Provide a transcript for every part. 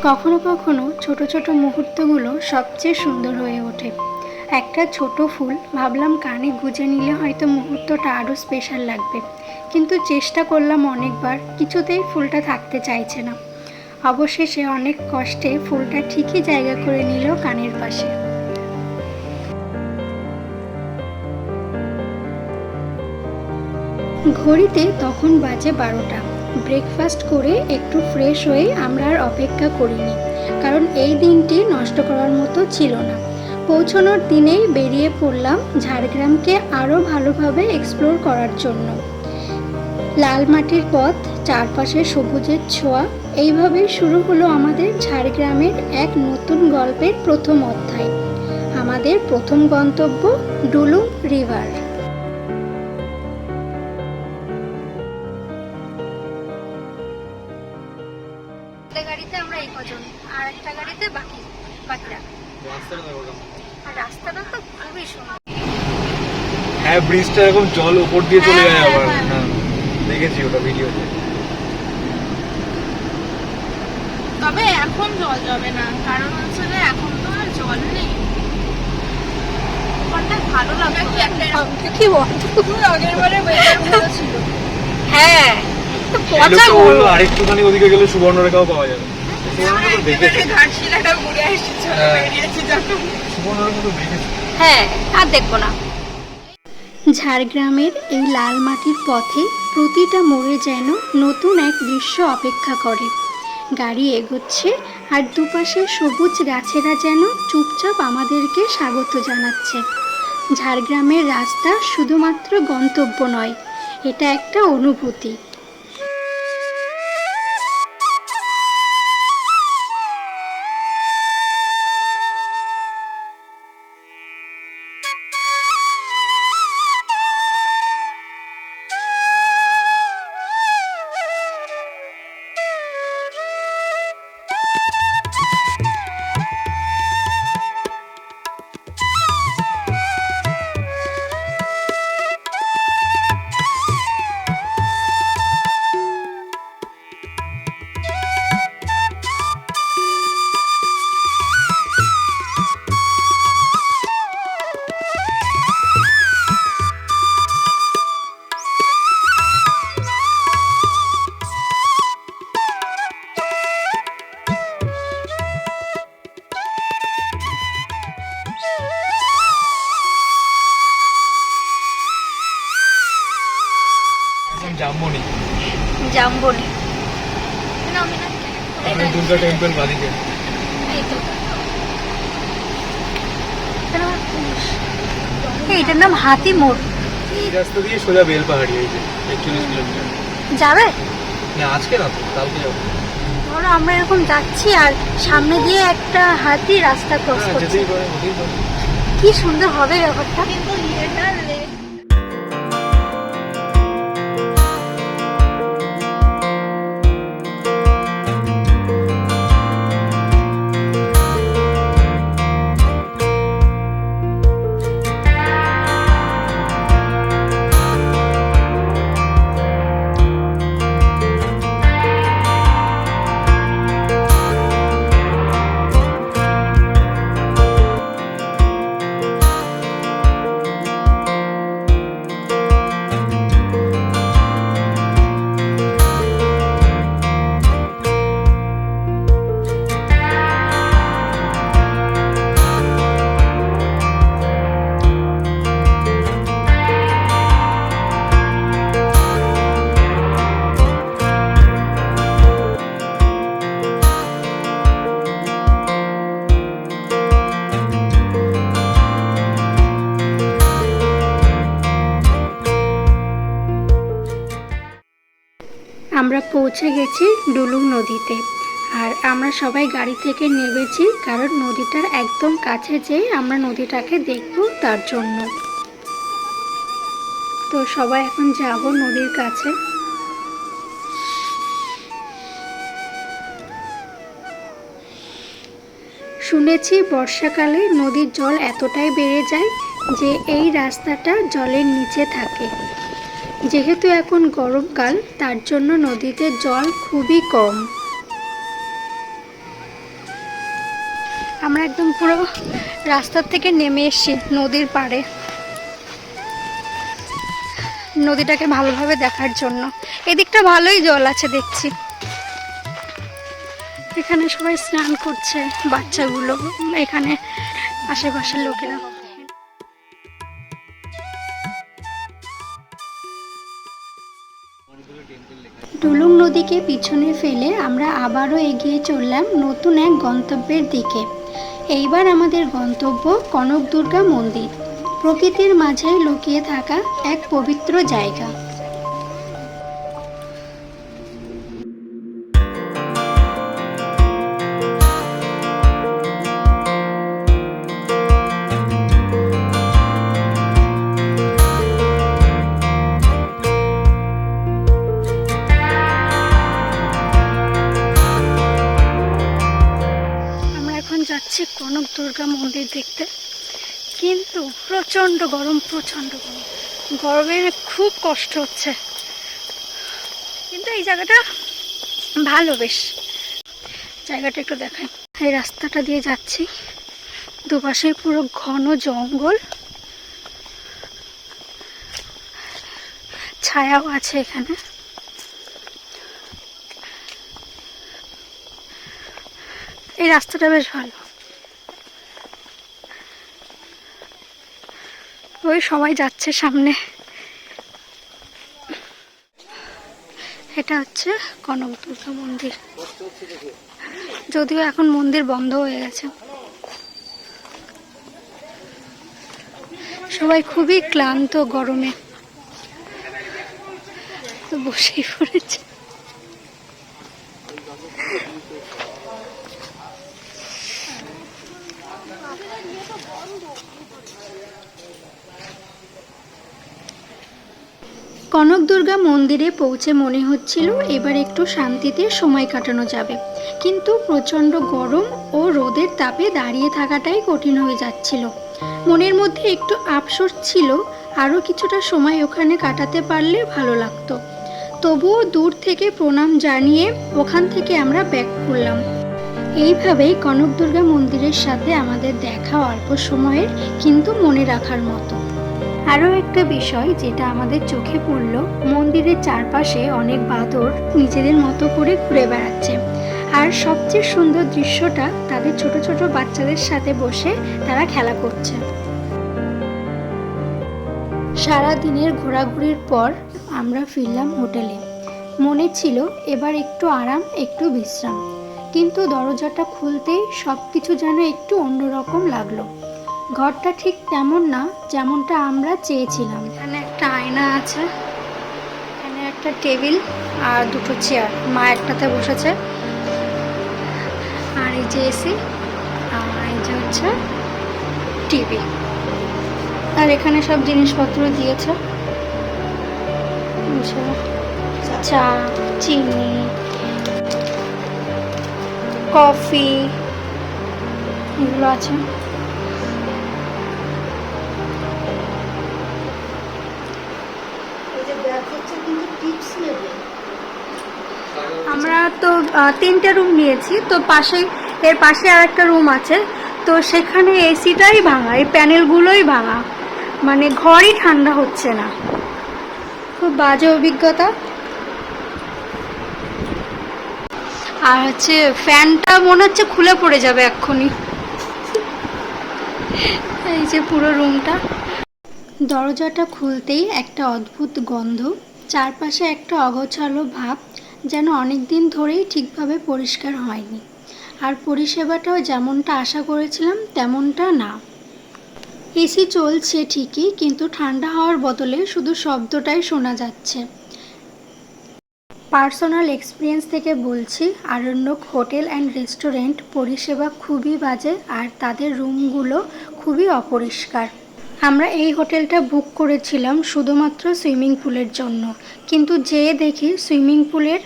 কখনো কখনো ছোট ছোট মুহূর্তগুলো সবচেয়ে সুন্দর হয়ে ওঠে। একটা ছোট ফুল ভাবলাম কানে গুঁজে নিলে হয়তো মুহূর্তটা আরও স্পেশাল লাগবে, কিন্তু চেষ্টা করলাম অনেকবার, কিছুতেই ফুলটা থাকতে চাইছে না। অবশেষে অনেক কষ্টে ফুলটা ঠিকই জায়গা করে নিল কানের পাশে। ঘড়িতে তখন বাজে 12টা। ব্রেকফাস্ট করে একটু ফ্রেশ হয়ে আমরা আর অপেক্ষা করিনি, কারণ এই দিনটি নষ্ট করার মতো ছিল না। পৌঁছানোর দিনেই বেরিয়ে পড়লাম ঝাড়গ্রামকে আরও ভালোভাবে এক্সপ্লোর করার জন্য। লাল মাটির পথ, চারপাশে সবুজের ছোঁয়া, এইভাবেই শুরু হলো আমাদের ঝাড়গ্রামের এক নতুন গল্পের প্রথম অধ্যায়। আমাদের প্রথম গন্তব্য ডুলুং রিভার। গাড়িতে আমরা এই কজন, আর একটা গাড়িতে বাকিরা। আর রাস্তাটা তো খুবই সুন্দর। হ্যাঁ, ব্রিজটা এরকম জল উপর দিয়ে চলে যায় আবার। হ্যাঁ, দেখেছি ওটা ভিডিওতে। তবে এখন জল যাবে না, কারণ হচ্ছে যে এখন তো আর জল নেই। ওখানটা ভালো লাগে কি একটা কি বলতো, আগের বারে বেটার ভালো ছিল। হ্যাঁ, পচা বললো আরেকটুখানি ওদিকে গেলে সুবর্ণরেখাও পাওয়া যাবে। সুবর্ণরেখা দেখেছি, ঘাটশিলাটা ঘুরে আসছি, চলে বেরিয়েছি যখন। সুবর্ণরেখা তো দেখেছি। হ্যাঁ, আর দেখবো না। ঝাড়গ্রামের এই লাল মাটির পথে প্রতিটা মোড়ে যেন নতুন এক দৃশ্য অপেক্ষা করে। গাড়ি এগোচ্ছে আর দুপাশে সবুজ গাছেরা যেন চুপচাপ আমাদেরকে স্বাগত জানাচ্ছে। ঝাড়গ্রামের রাস্তা শুধুমাত্র গন্তব্য নয়, এটা একটা অনুভূতি। জামবনি দুর্গা টেম্পল বাদিকে। এটার নাম হাতি মোড়। এই রাস্তা দিয়ে সোজা বেলপাহাড়ি, এই যে 41 কিলোমিটার যাবে না। আজকে না, কালকে যাবো। ধরো আমরা এরকম যাচ্ছি আর সামনে দিয়ে একটা হাতি রাস্তা ক্রস করছে, যেতেই পারে, হতেই পারে। কি সুন্দর হবে ব্যাপারটা। কিন্তু এটা আমরা পৌঁছে গেছি ডুলুং নদীতে, আর আমরা সবাই গাড়ি থেকে নেমেছি, কারণ নদীটার একদম কাছে যেয়ে আমরা নদীটাকে দেখব তার জন্য। তো সবাই এখন যাব নদীর কাছে। শুনেছি বর্ষাকালে নদীর জল এতটাই বেড়ে যায় যে এই রাস্তাটা জলের নিচে থাকে। যেহেতু এখন গরমকাল, তার জন্য নদীতে জল খুবই কম। আমরা একদম পুরো রাস্তার থেকে নেমে এসেছি নদীর পাড়ে, নদীটাকে ভালোভাবে দেখার জন্য। এদিকটা ভালোই জল আছে দেখছি। এখানে সবাই স্নান করছে, বাচ্চাগুলো, এখানে আশেপাশের লোকেরা। ডুলুং নদীকে পিছনে ফেলে আমরা আবারও এগিয়ে চললাম নতুন এক গন্তব্যের দিকে। এইবার আমাদের গন্তব্য কনকদুর্গা মন্দির, প্রকৃতির মাঝে লুকিয়ে থাকা এক পবিত্র জায়গা। যাচ্ছি কনক দুর্গা মন্দির দেখতে, কিন্তু প্রচণ্ড গরম, গরমে খুব কষ্ট হচ্ছে। কিন্তু এই জায়গাটা ভালো, বেশ জায়গাটা একটু দেখাই। এই রাস্তাটা দিয়ে যাচ্ছি, দুপাশে পুরো ঘন জঙ্গল, ছায়াও আছে এখানে। এই রাস্তাটা বেশ ভালো। ওই সবাই যাচ্ছে সামনে। এটা হচ্ছে কনক দুর্গা মন্দির, যদিও এখন মন্দির বন্ধ হয়ে গেছে। সবাই খুবই ক্লান্ত গরমে, তো বসেই পড়েছে। কনক দুর্গা মন্দিরে পৌঁছে মনে হচ্ছিল এবার একটু শান্তিতে সময় কাটানো যাবে, কিন্তু প্রচণ্ড গরম ও রোদের তাপে দাঁড়িয়ে থাকাটাই কঠিন হয়ে যাচ্ছিল। মনের মধ্যে একটু আফসোস ছিল, আরও কিছুটা সময় ওখানে কাটাতে পারলে ভালো লাগতো। তবুও দূর থেকে প্রণাম জানিয়ে ওখান থেকে আমরা ব্যাক করলাম। এইভাবেই কনক দুর্গা মন্দিরের সাথে আমাদের দেখা অল্প সময়ের, কিন্তু মনে রাখার মতো। আরও একটা বিষয় যেটা আমাদের চোখে পড়ল, মন্দিরের চারপাশে অনেক বাঁদর নিজেদের মতো করে ঘুরে বেড়াচ্ছে। আর সবচেয়ে সুন্দর দৃশ্যটা, তাদের ছোট ছোট বাচ্চাদের সাথে বসে তারা খেলা করছে। সারা দিনের ঘোরাঘুরির পর আমরা ফিরলাম হোটেলে। মনে ছিল এবার একটু আরাম, একটু বিশ্রাম, কিন্তু দরজাটা খুলতেই সব কিছু যেন একটু অন্যরকম লাগলো। ঘরটা ঠিক তেমন না যেমনটা আমরা চেয়েছিলাম। এখানে একটা আয়না আছে, এখানে একটা টেবিল আর দুটো চেয়ার, মা একটাতে বসেছে, আর এই যে এসি, আর এই যে হচ্ছে টিভি, আর এখানে সব জিনিসপত্র দিয়েছে, চা, চিনি, কফি, এগুলো আছে। আমরা তো 3টে রুম নিয়েছি, তো এর পাশে আর একটা রুম আছে, তো সেখানে এসিটাই ভাঙা, এই প্যানেলগুলোই ভাঙা, মানে ঘরই ঠান্ডা হচ্ছে না। খুব বাজে অভিজ্ঞতা। আর হচ্ছে ফ্যানটা মনে হচ্ছে খুলে পড়ে যাবে এক্ষুনি। এই যে পুরো রুমটা, দরজাটা খুলতেই একটা অদ্ভুত গন্ধ, চারপাশে একটা অগোছালো ভাব, যেন অনেক দিন ধরেই ঠিকভাবে পরিষ্কার হয়নি। আর পরিষেবাটাও যেমনটা আশা করেছিলাম তেমনটা না। এসি চলছে ঠিকই, কিন্তু ঠান্ডা হওয়ার বদলে শুধু শব্দটাই শোনা যাচ্ছে। পার্সোনাল এক্সপিরিয়েন্স থেকে বলছি, আরণ্যক হোটেল অ্যান্ড রেস্টুরেন্ট পরিষেবা খুবই বাজে, আর তাদের রুমগুলো খুবই অপরিষ্কার। আমরা এই হোটেলটা বুক করেছিলাম শুধুমাত্র সুইমিং পুলের জন্য, কিন্তু যেয়ে দেখি সুইমিং পুলের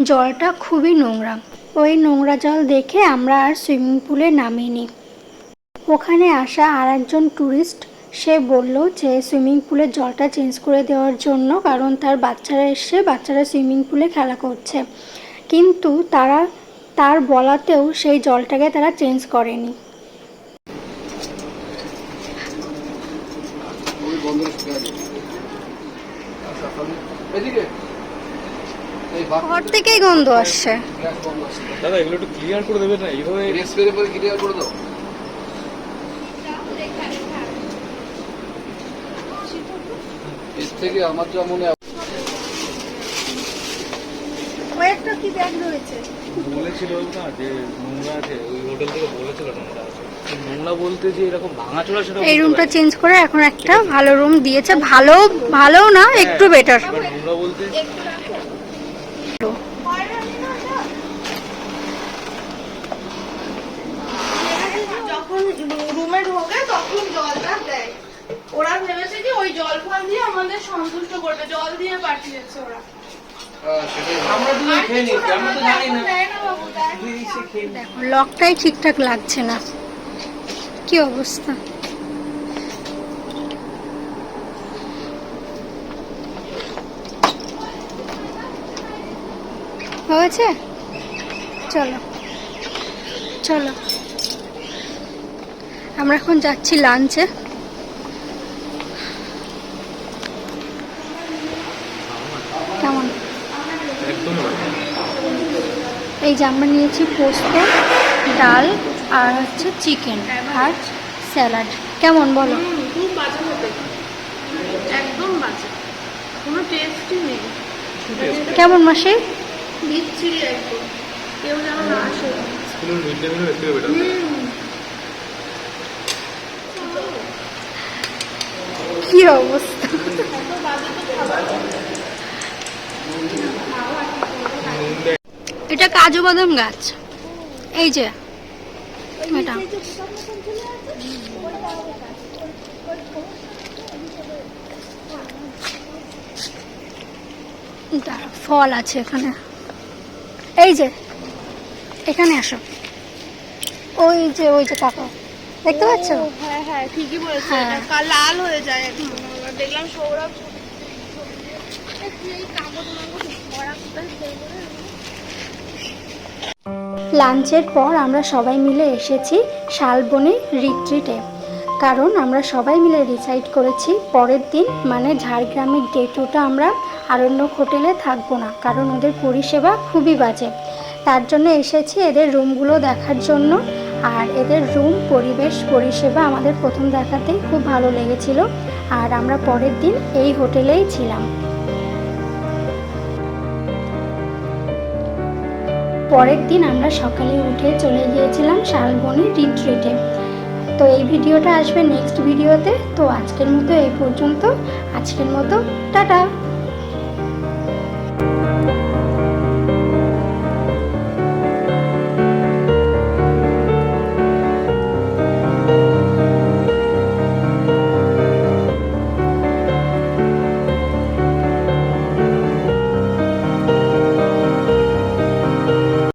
জলটা খুবই নোংরা। ওই নোংরা জল দেখে আমরা আর সুইমিং পুলে নামিনি। ওখানে আসা আর একজন ট্যুরিস্ট, সে বলল যে সুইমিং পুলের জলটা চেঞ্জ করে দেওয়ার জন্য, কারণ তার বাচ্চারা সুইমিং পুলে খেলা করছে, কিন্তু তার বলাতেও সেই জলটাকে তারা চেঞ্জ করেনি। ঘর থেকেই গন্ধ আসছে। দাদা এগুলো একটু ক্লিয়ার করে দেবেন না এইভাবে? ক্লিয়ার করে দাও। এর থেকে আমার যা মনে হয় কয়েকটা কি ব্যাগ রয়েছে? বলেছিল না যে নোংরা আছে, ওই হোটেল থেকে বলেছিল নোংরা আছে। নোংরা বলতে যে এরকম ভাঙাচোরা সেটা এই বলতে রুমটা পারি। চেঞ্জ করে এখন একটা ভালো রুম দিয়েছে। ভালো না, একটু বেটার। এবার নোংরা বলতে যখন রুমে ঢোকে তখন জলটা দেয়। ওরা ভেবেছে কি ওই জল ফল দিয়ে আমাদের সন্তুষ্ট করবে, জল দিয়ে পাঠিয়েছে ওরা। আমরা দুজন খেয়ে নিই, আমরা তো জানি না। দেয় না বাবু, দেয় না। দেখো লকটাই ঠিকঠাক লাগছে না, কি অবস্থা। হয়েছে, চলো চলো আমরা এখন যাচ্ছি লাঞ্চে। কেমন? একদমই ভালো। এই যে আমরা নিয়েছি পোস্ত, ডাল আর হচ্ছে চিকেন আর স্যালাড। কেমন বলো? খুব বাজে হবে, একদম বাজে, কোনো টেস্টই নেই। কেমন মাসি? বিচ্ছিরি একদম, কেউ যেন না আসে। স্কুলের মিড ডে মিলের একটু বেটার। কি অবস্থা। এটা কাজু বাদাম গাছ, এই যে এটা ফল আছে এখানে। এই যে এখানে আসো, ওই যে কাকা দেখতে পাচ্ছ? হ্যাঁ হ্যাঁ ঠিকই বলেছে, হ্যাঁ। এটা কাল লাল হয়ে যায় একদম। আমরা দেখলাম সৌরভ লাঞ্চের পর আমরা সবাই মিলে এসেছি শালবনী রিট্রিটে, কারণ আমরা সবাই মিলে ডিসাইড করেছি পরের দিন মানে ঝাড়গ্রামের ডে 2টা আমরা আরণ্যক হোটেলে থাকবো না, কারণ ওদের পরিষেবা খুবই বাজে। তার জন্য এসেছি এদের রুমগুলো দেখার জন্য। আর এদের রুম, পরিবেশ, পরিষেবা আমাদের প্রথম দেখাতেই খুব ভালো লেগেছিল। আর আমরা পরের দিন এই হোটেলেই ছিলাম। পরের দিন আমরা সকালে উঠে চলে গিয়েছিলাম শালবনী রিট্রিটে। তো এই ভিডিওটা আসবে নেক্সট ভিডিওতে। তো আজকের মতো এই পর্যন্ত, আজকের মতো টাটা।